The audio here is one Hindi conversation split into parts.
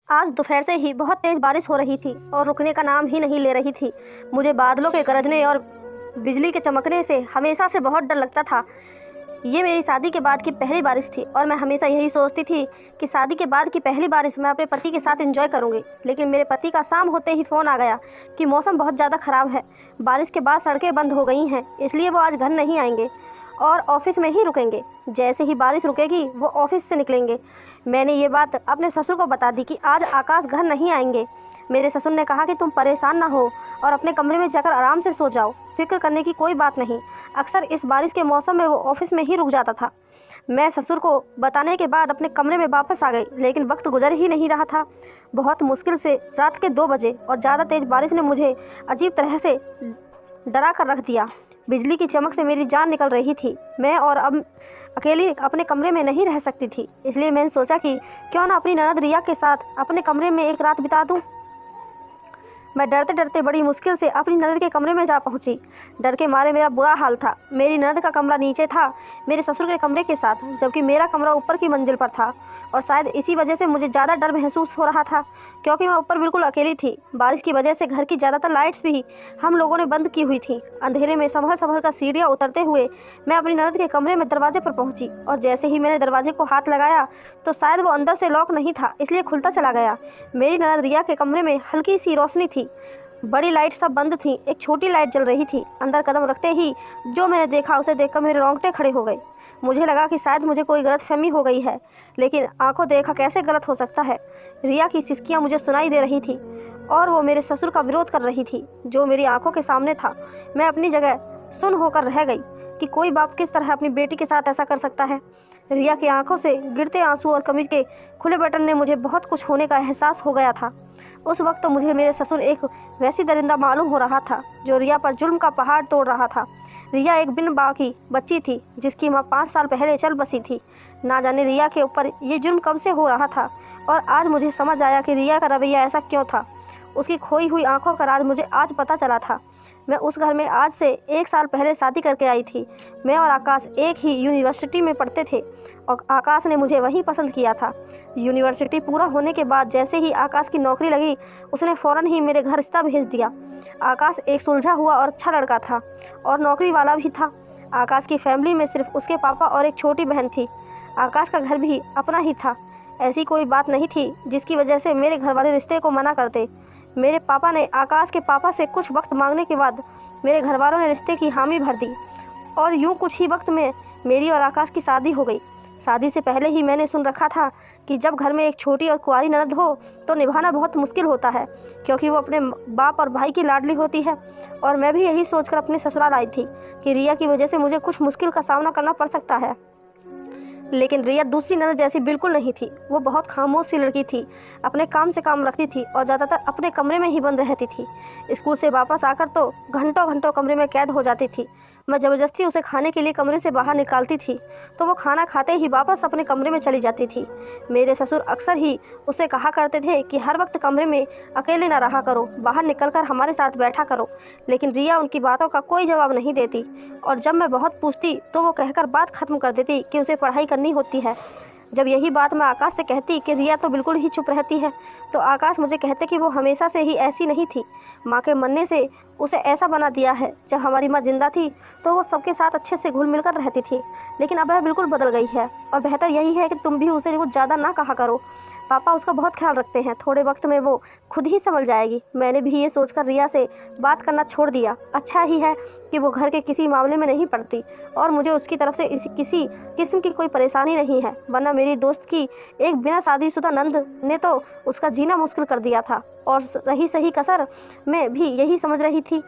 आज दोपहर से ही बहुत तेज़ बारिश हो रही थी और रुकने का नाम ही नहीं ले रही थी। मुझे बादलों के गरजने और बिजली के चमकने से हमेशा से बहुत डर लगता था। ये मेरी शादी के बाद की पहली बारिश थी और मैं हमेशा यही सोचती थी कि शादी के बाद की पहली बारिश मैं अपने पति के साथ एंजॉय करूंगी। लेकिन मेरे पति का शाम होते ही फ़ोन आ गया कि मौसम बहुत ज़्यादा ख़राब है, बारिश के बाद सड़कें बंद हो गई हैं, इसलिए वो आज घर नहीं आएंगे और ऑफिस में ही रुकेंगे। जैसे ही बारिश रुकेगी वो ऑफिस से निकलेंगे। मैंने ये बात अपने ससुर को बता दी कि आज आकाश घर नहीं आएंगे। मेरे ससुर ने कहा कि तुम परेशान ना हो और अपने कमरे में जाकर आराम से सो जाओ, फिक्र करने की कोई बात नहीं। अक्सर इस बारिश के मौसम में वो ऑफिस में ही रुक जाता था। मैं ससुर को बताने के बाद अपने कमरे में वापस आ गई, लेकिन वक्त गुजर ही नहीं रहा था। बहुत मुश्किल से रात के 2 बजे और ज़्यादा तेज़ बारिश ने मुझे अजीब तरह से डरा कर रख दिया। बिजली की चमक से मेरी जान निकल रही थी। मैं और अब अकेली अपने कमरे में नहीं रह सकती थी, इसलिए मैंने सोचा कि क्यों ना अपनी ननद रिया के साथ अपने कमरे में एक रात बिता दूं। मैं डरते डरते बड़ी मुश्किल से अपनी ननद के कमरे में जा पहुंची। डर के मारे मेरा बुरा हाल था। मेरी ननद का कमरा नीचे था मेरे ससुर के कमरे के साथ, जबकि मेरा कमरा ऊपर की मंजिल पर था। और शायद इसी वजह से मुझे ज़्यादा डर महसूस हो रहा था, क्योंकि मैं ऊपर बिल्कुल अकेली थी। बारिश की वजह से घर की ज़्यादातर लाइट्स भी हम लोगों ने बंद की हुई थी। अंधेरे में संभल संभल कर सीढ़ियाँ उतरते हुए मैं अपनी ननद के कमरे में दरवाजे पर पहुंची, और जैसे ही मैंने दरवाजे को हाथ लगाया तो शायद वो अंदर से लॉक नहीं था, इसलिए खुलता चला गया। मेरी ननद रिया के कमरे में हल्की सी रोशनी थी। बड़ी लाइट सब बंद थी, एक छोटी लाइट जल रही थी। अंदर कदम रखते ही जो मैंने देखा उसे देखकर मेरे रोंगटे खड़े हो गए। मुझे लगा कि शायद मुझे कोई गलतफहमी हो गई है, लेकिन आंखों देखा कैसे गलत हो सकता है। रिया की सिसकियां मुझे सुनाई दे रही थी और वो मेरे ससुर का विरोध कर रही थी, जो मेरी आंखों के सामने था। मैं अपनी जगह सुन होकर रह गई कि कोई बाप किस तरह अपनी बेटी के साथ ऐसा कर सकता है। रिया की आंखों से गिरते आंसू और कमीज के खुले बटन ने मुझे बहुत कुछ होने का एहसास हो गया था। उस वक्त तो मुझे मेरे ससुर एक वैसी दरिंदा मालूम हो रहा था जो रिया पर जुल्म का पहाड़ तोड़ रहा था। रिया एक बिन बाप की बच्ची थी जिसकी माँ 5 साल पहले चल बसी थी। ना जाने रिया के ऊपर ये जुल्म कब से हो रहा था, और आज मुझे समझ आया कि रिया का रवैया ऐसा क्यों था। उसकी खोई हुई आंखों का राज मुझे आज पता चला था। मैं उस घर में आज से 1 साल पहले शादी करके आई थी। मैं और आकाश एक ही यूनिवर्सिटी में पढ़ते थे और आकाश ने मुझे वहीं पसंद किया था। यूनिवर्सिटी पूरा होने के बाद जैसे ही आकाश की नौकरी लगी, उसने फ़ौरन ही मेरे घर रिश्ता भेज दिया। आकाश एक सुलझा हुआ और अच्छा लड़का था और नौकरी वाला भी था। आकाश की फैमिली में सिर्फ उसके पापा और एक छोटी बहन थी। आकाश का घर भी अपना ही था। ऐसी कोई बात नहीं थी जिसकी वजह से मेरे घर वाले रिश्ते को मना करते। मेरे पापा ने आकाश के पापा से कुछ वक्त मांगने के बाद मेरे घर वालों ने रिश्ते की हामी भर दी, और यूं कुछ ही वक्त में मेरी और आकाश की शादी हो गई। शादी से पहले ही मैंने सुन रखा था कि जब घर में एक छोटी और कुंवारी ननद हो तो निभाना बहुत मुश्किल होता है, क्योंकि वो अपने बाप और भाई की लाडली होती है। और मैं भी यही सोचकर अपने ससुराल आई थी कि रिया की वजह से मुझे कुछ मुश्किल का सामना करना पड़ सकता है। लेकिन रिया दूसरी ननद जैसी बिल्कुल नहीं थी। वो बहुत खामोश सी लड़की थी, अपने काम से काम रखती थी और ज़्यादातर अपने कमरे में ही बंद रहती थी। स्कूल से वापस आकर तो घंटों घंटों कमरे में कैद हो जाती थी। मैं ज़बरदस्ती उसे खाने के लिए कमरे से बाहर निकालती थी तो वो खाना खाते ही वापस अपने कमरे में चली जाती थी। मेरे ससुर अक्सर ही उसे कहा करते थे कि हर वक्त कमरे में अकेले ना रहा करो, बाहर निकलकर हमारे साथ बैठा करो। लेकिन रिया उनकी बातों का कोई जवाब नहीं देती, और जब मैं बहुत पूछती तो वो कहकर बात ख़त्म कर देती कि उसे पढ़ाई करनी होती है। जब यही बात मैं आकाश से कहती कि रिया तो बिल्कुल ही चुप रहती है, तो आकाश मुझे कहते कि वो हमेशा से ही ऐसी नहीं थी। माँ के मरने से उसे ऐसा बना दिया है। जब हमारी माँ जिंदा थी तो वो सबके साथ अच्छे से घुल मिलकर रहती थी, लेकिन अब वह बिल्कुल बदल गई है। और बेहतर यही है कि तुम भी उसे कुछ ज़्यादा ना कहा करो। पापा उसका बहुत ख्याल रखते हैं, थोड़े वक्त में वो खुद ही संभल जाएगी। मैंने भी ये सोचकर रिया से बात करना छोड़ दिया। अच्छा ही है कि वो घर के किसी मामले में नहीं पड़ती और मुझे उसकी तरफ से किसी किस्म की कोई परेशानी नहीं है, वरना मेरी दोस्त की एक बिना शादीशुदा नंद ने तो उसका जीना मुश्किल कर दिया था। और रही सही कसर, मैं भी यही समझ रही थी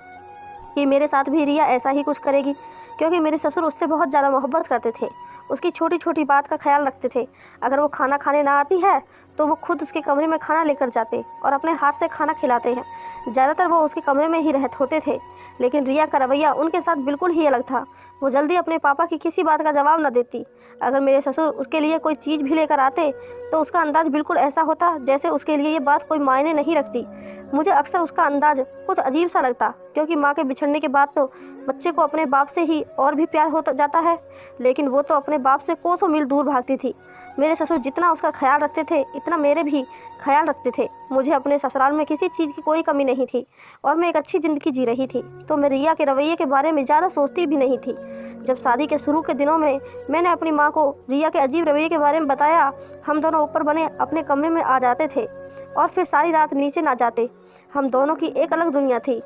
कि मेरे साथ भी रिया ऐसा ही कुछ करेगी, क्योंकि मेरे ससुर उससे बहुत ज़्यादा मोहब्बत करते थे। उसकी छोटी छोटी बात का ख्याल रखते थे। अगर वो खाना खाने ना आती है तो वो खुद उसके कमरे में खाना लेकर जाते और अपने हाथ से खाना खिलाते हैं। ज़्यादातर वो उसके कमरे में ही रहते होते थे, लेकिन रिया का रवैया उनके साथ बिल्कुल ही अलग था। वो जल्दी अपने पापा की किसी बात का जवाब न देती। अगर मेरे ससुर उसके लिए कोई चीज़ भी लेकर आते तो उसका अंदाज़ बिल्कुल ऐसा होता जैसे उसके लिए ये बात कोई मायने नहीं रखती। मुझे अक्सर उसका अंदाज़ कुछ अजीब सा लगता, क्योंकि माँ के बिछड़ने के बाद तो बच्चे को अपने बाप से ही और भी प्यार होता जाता है, लेकिन वो तो अपने बाप से कोसों मील दूर भागती थी। मेरे ससुर जितना उसका ख्याल रखते थे इतना मेरे भी ख्याल रखते थे। मुझे अपने ससुराल में किसी चीज़ की कोई कमी नहीं थी और मैं एक अच्छी ज़िंदगी जी रही थी, तो मैं रिया के रवैये के बारे में ज़्यादा सोचती भी नहीं थी। जब शादी के शुरू के दिनों में मैंने अपनी माँ को रिया के अजीब रवैये के बारे में बताया, हम दोनों ऊपर बने अपने कमरे में आ जाते थे और फिर सारी रात नीचे ना जाते। हम दोनों की एक अलग दुनिया थी।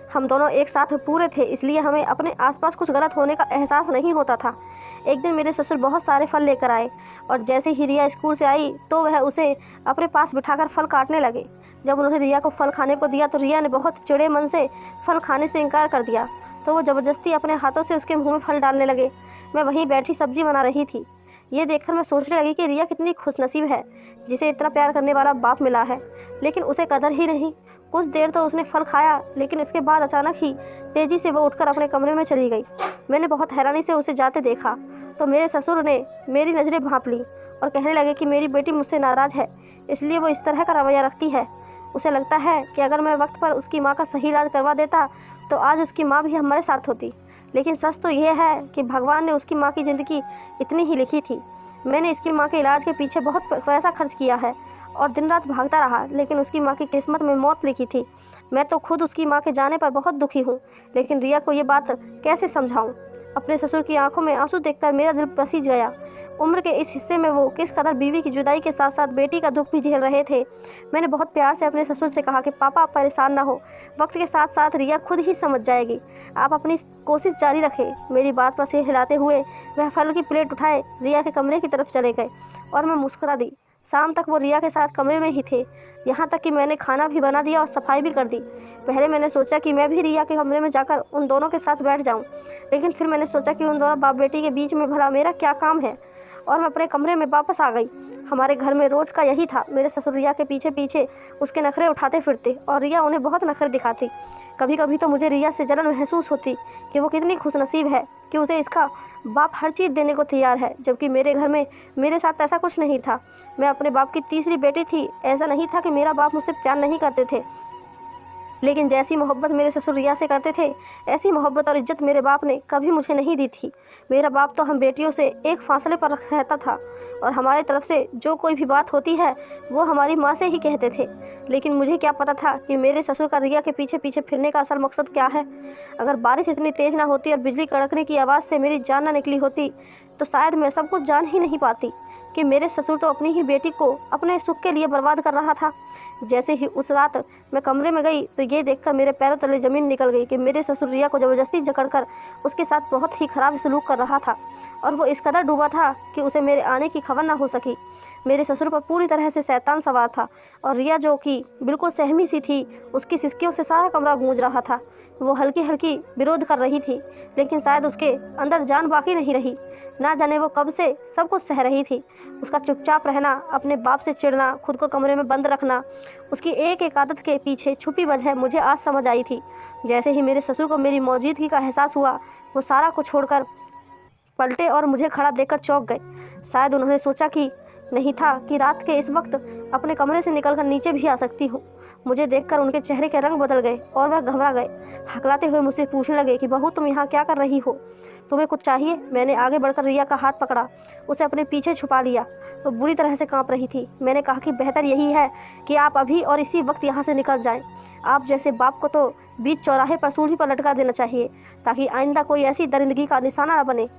हम दोनों एक साथ पूरे थे, इसलिए हमें अपने आसपास कुछ गलत होने का एहसास नहीं होता था। एक दिन मेरे ससुर बहुत सारे फल लेकर आए और जैसे ही रिया स्कूल से आई तो वह उसे अपने पास बिठाकर फल काटने लगे। जब उन्होंने रिया को फल खाने को दिया तो रिया ने बहुत चिड़े मन से फल खाने से इनकार कर दिया, तो वो ज़बरदस्ती अपने हाथों से उसके मुँह में फल डालने लगे। मैं वहीं बैठी सब्जी बना रही थी। ये देखकर मैं सोचने लगी कि रिया कितनी खुशनसीब है जिसे इतना प्यार करने वाला बाप मिला है, लेकिन उसे कदर ही नहीं। कुछ देर तो उसने फल खाया, लेकिन इसके बाद अचानक ही तेज़ी से वो उठकर अपने कमरे में चली गई। मैंने बहुत हैरानी से उसे जाते देखा तो मेरे ससुर ने मेरी नज़रें भांप ली और कहने लगे कि मेरी बेटी मुझसे नाराज़ है, इसलिए वो इस तरह का रवैया रखती है। उसे लगता है कि अगर मैं वक्त पर उसकी माँ का सही इलाज करवा देता तो आज उसकी माँ भी हमारे साथ होती। लेकिन सच तो यह है कि भगवान ने उसकी माँ की ज़िंदगी इतनी ही लिखी थी। मैंने इसकी माँ के इलाज के पीछे बहुत पैसा खर्च किया है और दिन रात भागता रहा, लेकिन उसकी माँ की किस्मत में मौत लिखी थी। मैं तो खुद उसकी माँ के जाने पर बहुत दुखी हूँ, लेकिन रिया को ये बात कैसे समझाऊँ। अपने ससुर की आंखों में आंसू देखकर मेरा दिल पसीज गया। उम्र के इस हिस्से में वो किस कदर बीवी की जुदाई के साथ साथ बेटी का दुख भी झेल रहे थे। मैंने बहुत प्यार से अपने ससुर से कहा कि पापा आप परेशान ना हो, वक्त के साथ साथ रिया खुद ही समझ जाएगी, आप अपनी कोशिश जारी रखें। मेरी बात पर सिर हिलाते हुए वह फल की प्लेट उठाए रिया के कमरे की तरफ चले गए और मैं मुस्कुरा दी। शाम तक वो रिया के साथ कमरे में ही थे, यहाँ तक कि मैंने खाना भी बना दिया और सफाई भी कर दी। पहले मैंने सोचा कि मैं भी रिया के कमरे में जाकर उन दोनों के साथ बैठ जाऊं, लेकिन फिर मैंने सोचा कि उन दोनों बाप बेटी के बीच में भला मेरा क्या काम है, और मैं अपने कमरे में वापस आ गई। हमारे घर में रोज़ का यही था, मेरे ससुर रिया के पीछे पीछे उसके नखरे उठाते फिरते और रिया उन्हें बहुत नखरे दिखाती। कभी कभी तो मुझे रिया से जलन महसूस होती कि वो कितनी खुशनसीब है कि उसे इसका बाप हर चीज़ देने को तैयार है, जबकि मेरे घर में मेरे साथ ऐसा कुछ नहीं था। मैं अपने बाप की तीसरी बेटी थी। ऐसा नहीं था कि मेरा बाप मुझसे प्यार नहीं करते थे, लेकिन जैसी मोहब्बत मेरे ससुर रिया से करते थे, ऐसी मोहब्बत और इज्जत मेरे बाप ने कभी मुझे नहीं दी थी। मेरा बाप तो हम बेटियों से एक फासले पर रहता था और हमारे तरफ से जो कोई भी बात होती है वो हमारी माँ से ही कहते थे। लेकिन मुझे क्या पता था कि मेरे ससुर का रिया के पीछे पीछे फिरने का असल मकसद क्या है। अगर बारिश इतनी तेज़ ना होती और बिजली कड़कने की आवाज़ से मेरी जान ना निकली होती तो शायद मैं सब कुछ जान ही नहीं पाती कि मेरे ससुर तो अपनी ही बेटी को अपने सुख के लिए बर्बाद कर रहा था। जैसे ही उस रात मैं कमरे में गई तो ये देखकर मेरे पैरों तले ज़मीन निकल गई कि मेरे ससुर रिया को ज़बरदस्ती जकड़कर उसके साथ बहुत ही ख़राब सलूक कर रहा था, और वो इस कदर डूबा था कि उसे मेरे आने की खबर ना हो सकी। मेरे ससुर पर पूरी तरह से शैतान सवार था और रिया जो कि बिल्कुल सहमी सी थी, उसकी सिसकियों से सारा कमरा गूंज रहा था। वो हल्की हल्की विरोध कर रही थी, लेकिन शायद उसके अंदर जान बाकी नहीं रही। ना जाने वो कब से सब कुछ सह रही थी। उसका चुपचाप रहना, अपने बाप से चिढ़ना, खुद को कमरे में बंद रखना, उसकी एक एक आदत के पीछे छुपी वजह मुझे आज समझ आई थी। जैसे ही मेरे ससुर को मेरी मौजूदगी का एहसास हुआ, वो सारा को छोड़कर पलटे और मुझे खड़ा देखकर चौंक गए। शायद उन्होंने सोचा कि नहीं था कि रात के इस वक्त अपने कमरे से निकलकर नीचे भी आ सकती हूँ। मुझे देखकर उनके चेहरे के रंग बदल गए और वह घबरा गए। हकलाते हुए मुझसे पूछने लगे कि बहू तुम यहाँ क्या कर रही हो, तुम्हें कुछ चाहिए? मैंने आगे बढ़कर रिया का हाथ पकड़ा, उसे अपने पीछे छुपा लिया। वो बुरी तरह से कांप रही थी। मैंने कहा कि बेहतर यही है कि आप अभी और इसी वक्त यहाँ से निकल जाएं। आप जैसे बाप को तो बीच चौराहे पर सूली पर लटका देना चाहिए ताकि आइंदा कोई ऐसी दरिंदगी का निशाना न बने।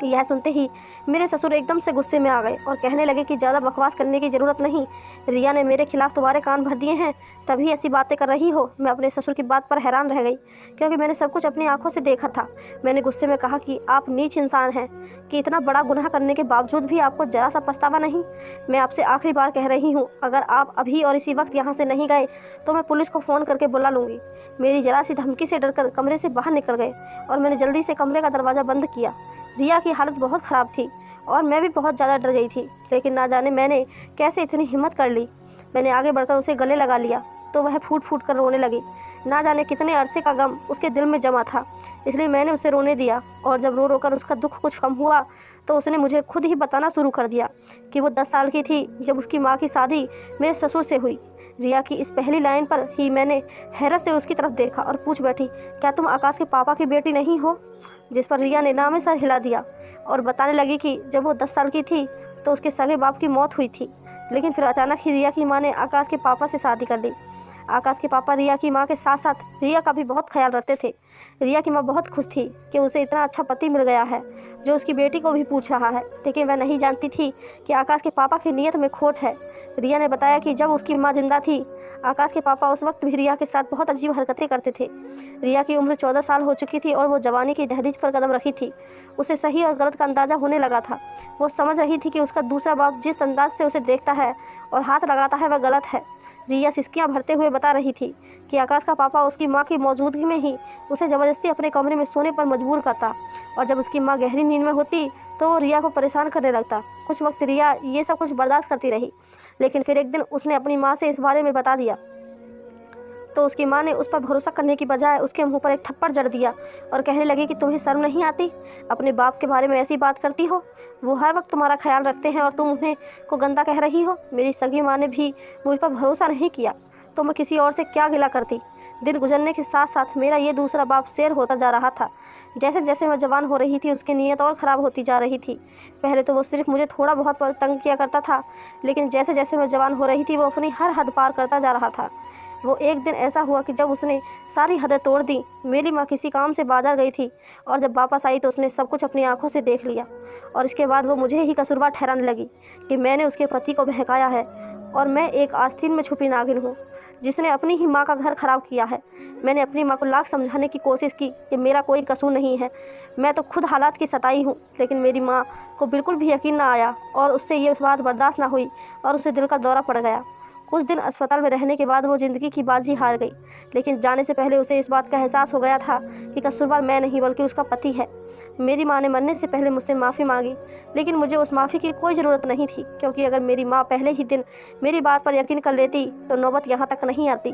यह सुनते ही मेरे ससुर एकदम से गुस्से में आ गए और कहने लगे कि ज़्यादा बकवास करने की ज़रूरत नहीं। रिया ने मेरे खिलाफ़ तुम्हारे कान भर दिए हैं, तभी ऐसी बातें कर रही हो। मैं अपने ससुर की बात पर हैरान रह गई, क्योंकि मैंने सब कुछ अपनी आंखों से देखा था। मैंने गुस्से में कहा कि आप नीच इंसान हैं कि इतना बड़ा गुनाह करने के बावजूद भी आपको ज़रा सा पछतावा नहीं। मैं आपसे आखिरी बार कह रही हूँ, अगर आप अभी और इसी वक्त यहाँ से नहीं गए तो मैं पुलिस को फ़ोन करके बुला लूँगी। मेरी ज़रा सी धमकी से डरकर कमरे से बाहर निकल गए और मैंने जल्दी से कमरे का दरवाज़ा बंद किया। रिया की हालत बहुत ख़राब थी और मैं भी बहुत ज़्यादा डर गई थी, लेकिन ना जाने मैंने कैसे इतनी हिम्मत कर ली। मैंने आगे बढ़कर उसे गले लगा लिया तो वह फूट फूट कर रोने लगी। ना जाने कितने अरसे का गम उसके दिल में जमा था, इसलिए मैंने उसे रोने दिया। और जब रो कर उसका दुख कुछ कम हुआ तो उसने मुझे खुद ही बताना शुरू कर दिया कि वो 10 साल की थी जब उसकी माँ की शादी मेरे ससुर से हुई। रिया की इस पहली लाइन पर ही मैंने हैरत से उसकी तरफ देखा और पूछ बैठी, क्या तुम आकाश के पापा की बेटी नहीं हो? जिस पर रिया ने ना में सर हिला दिया। और बताने लगी कि जब वो 10 साल की थी तो उसके सगे बाप की मौत हुई थी। लेकिन फिर अचानक ही रिया की माँ ने आकाश के पापा से शादी कर ली। आकाश के पापा रिया की माँ के साथ साथ रिया का भी बहुत ख्याल रखते थे। रिया की माँ बहुत खुश थी कि उसे इतना अच्छा पति मिल गया है जो उसकी बेटी को भी पूछ रहा है, लेकिन वह नहीं जानती थी कि आकाश के पापा की नीयत में खोट है। रिया ने बताया कि जब उसकी माँ जिंदा थी, आकाश के पापा उस वक्त भी रिया के साथ बहुत अजीब हरकतें करते थे। रिया की उम्र 14 साल हो चुकी थी और वो जवानी की दहलीज पर कदम रखी थी। उसे सही और गलत का अंदाज़ा होने लगा था। वो समझ रही थी कि उसका दूसरा बाप जिस अंदाज से उसे देखता है और हाथ लगाता है वह गलत है। रिया सिसकियाँ भरते हुए बता रही थी कि आकाश का पापा उसकी माँ की मौजूदगी में ही उसे ज़बरदस्ती अपने कमरे में सोने पर मजबूर करता, और जब उसकी माँ गहरी नींद में होती तो वो रिया को परेशान करने लगता। कुछ वक्त रिया ये सब कुछ बर्दाश्त करती रही, लेकिन फिर एक दिन उसने अपनी माँ से इस बारे में बता दिया तो उसकी माँ ने उस पर भरोसा करने की बजाय उसके मुंह पर एक थप्पड़ जड़ दिया और कहने लगी कि तुम्हें शर्म नहीं आती? अपने बाप के बारे में ऐसी बात करती हो? वो हर वक्त तुम्हारा ख्याल रखते हैं और तुम उन्हें को गंदा कह रही हो। मेरी सगी माँ ने भी मुझ पर भरोसा नहीं किया तो मैं किसी और से क्या गिला करती। दिन गुजरने के साथ साथ मेरा ये दूसरा बाप शेर होता जा रहा था। जैसे जैसे मैं जवान हो रही थी उसकी नीयत और ख़राब होती जा रही थी। पहले तो वो सिर्फ मुझे थोड़ा बहुत तंग किया करता था, लेकिन जैसे जैसे मैं जवान हो रही थी वो अपनी हर हद पार करता जा रहा था। वो एक दिन ऐसा हुआ कि जब उसने सारी हदें तोड़ दी। मेरी माँ किसी काम से बाजार गई थी और जब वापस आई तो उसने सब कुछ अपनी आंखों से देख लिया, और इसके बाद वो मुझे ही कसूरवार ठहराने लगी कि मैंने उसके पति को बहकाया है और मैं एक आस्तीन में छुपी नागिन हूँ जिसने अपनी ही माँ का घर खराब किया है। मैंने अपनी माँ को लाख समझाने की कोशिश की कि मेरा कोई कसूर नहीं है, मैं तो खुद हालात की सताई हूँ, लेकिन मेरी माँ को बिल्कुल भी यकीन ना आया और उससे ये बात बर्दाश्त ना हुई और उसे दिल का दौरा पड़ गया। कुछ दिन अस्पताल में रहने के बाद वो ज़िंदगी की बाजी हार गई, लेकिन जाने से पहले उसे इस बात का एहसास हो गया था कि कसूरवार मैं नहीं बल्कि उसका पति है। मेरी माँ ने मरने से पहले मुझसे माफ़ी मांगी, लेकिन मुझे उस माफ़ी की कोई ज़रूरत नहीं थी, क्योंकि अगर मेरी माँ पहले ही दिन मेरी बात पर यकीन कर लेती तो नौबत यहाँ तक नहीं आती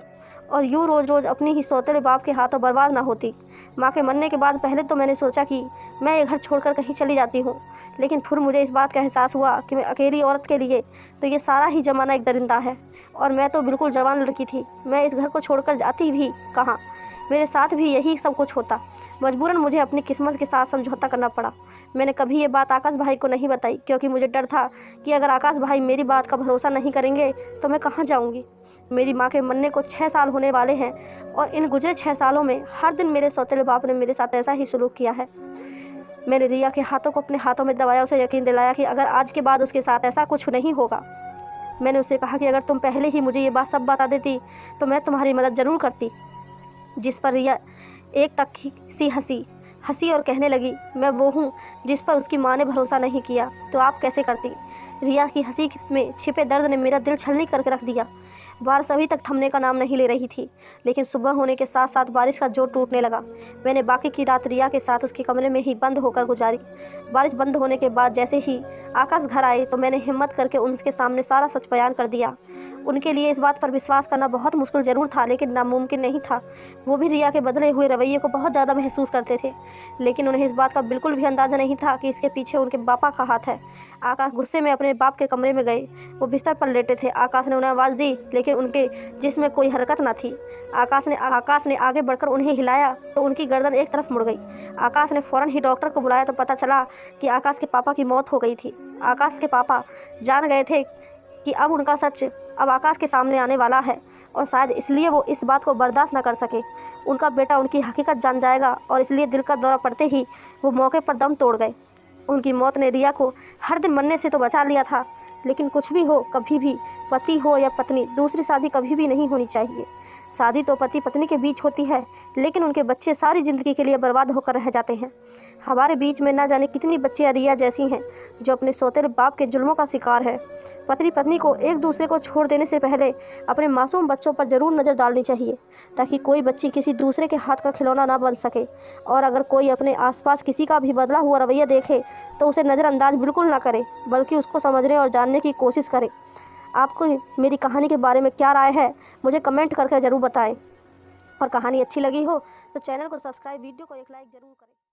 और यूँ रोज़ रोज़ अपनी ही सौतेले बाप के हाथों बर्बाद ना होती। माँ के मरने के बाद पहले तो मैंने सोचा कि मैं ये घर छोड़कर कहीं चली जाती हूँ, लेकिन फिर मुझे इस बात का एहसास हुआ कि मैं अकेली औरत के लिए तो ये सारा ही ज़माना एक दरिंदा है, और मैं तो बिल्कुल जवान लड़की थी। मैं इस घर को छोड़कर जाती भी कहाँ, मेरे साथ भी यही सब कुछ होता। मजबूरन मुझे अपनी किस्मत के साथ समझौता करना पड़ा। मैंने कभी ये बात आकाश भाई को नहीं बताई, क्योंकि मुझे डर था कि अगर आकाश भाई मेरी बात का भरोसा नहीं करेंगे तो मैं कहाँ जाऊँगी। मेरी माँ के मरने को 6 साल होने वाले हैं और इन गुजरे 6 सालों में हर दिन मेरे सौतेले बाप ने मेरे साथ ऐसा ही सलूक किया है। मैंने रिया के हाथों को अपने हाथों में दबाया, उसे यकीन दिलाया कि अगर आज के बाद उसके साथ ऐसा कुछ नहीं होगा। मैंने उससे कहा कि अगर तुम पहले ही मुझे ये बात सब बता देती तो मैं तुम्हारी मदद ज़रूर करती। जिस पर रिया एक तक सी हंसी और कहने लगी, मैं वो हूँ जिस पर उसकी माँ ने भरोसा नहीं किया, तो आप कैसे करती। रिया की हंसी में छिपे दर्द ने मेरा दिल छलनी करके रख दिया। बारिश अभी तक थमने का नाम नहीं ले रही थी, लेकिन सुबह होने के साथ साथ बारिश का जोर टूटने लगा। मैंने बाकी की रात रिया के साथ उसके कमरे में ही बंद होकर गुजारी। बारिश बंद होने के बाद जैसे ही आकाश घर आए तो मैंने हिम्मत करके उनके सामने सारा सच बयान कर दिया। उनके लिए इस बात पर विश्वास करना बहुत मुश्किल ज़रूर था, लेकिन नामुमकिन नहीं था। वो भी रिया के बदले हुए रवैये को बहुत ज़्यादा महसूस करते थे, लेकिन उन्हें इस बात का बिल्कुल भी अंदाज़ा नहीं था कि इसके पीछे उनके पापा का हाथ है। आकाश गुस्से में अपने बाप के कमरे में गए। वो बिस्तर पर लेटे थे। आकाश ने उन्हें आवाज़ दी, लेकिन उनके जिस्म में कोई हरकत न थी। आकाश ने आगे बढ़कर उन्हें हिलाया तो उनकी गर्दन एक तरफ मुड़ गई। आकाश ने फ़ौरन ही डॉक्टर को बुलाया तो पता चला कि आकाश के पापा की मौत हो गई थी। आकाश के पापा जान गए थे कि अब उनका सच अब आकाश के सामने आने वाला है, और शायद इसलिए वो इस बात को बर्दाश्त न कर सके। उनका बेटा उनकी हकीकत जान जाएगा, और इसलिए दिल का दौरा पड़ते ही वो मौके पर दम तोड़ गए। उनकी मौत ने रिया को हर दिन मरने से तो बचा लिया था, लेकिन कुछ भी हो, कभी भी पति हो या पत्नी, दूसरी शादी कभी भी नहीं होनी चाहिए। शादी तो पति पत्नी के बीच होती है, लेकिन उनके बच्चे सारी ज़िंदगी के लिए बर्बाद होकर रह जाते हैं। हमारे बीच में ना जाने कितनी बच्चियाँ रिया जैसी हैं जो अपने सौतेले बाप के जुल्मों का शिकार है। पति पत्नी को एक दूसरे को छोड़ देने से पहले अपने मासूम बच्चों पर ज़रूर नज़र डालनी चाहिए, ताकि कोई बच्ची किसी दूसरे के हाथ का खिलौना ना बन सके। और अगर कोई अपने आसपास किसी का भी बदला हुआ रवैया देखे तो उसे नज़रअंदाज बिल्कुल ना करे, बल्कि उसको समझने और जानने की कोशिश करे। आपको मेरी कहानी के बारे में क्या राय है, मुझे कमेंट करके ज़रूर बताएं। और कहानी अच्छी लगी हो तो चैनल को सब्सक्राइब, वीडियो को एक लाइक ज़रूर करें।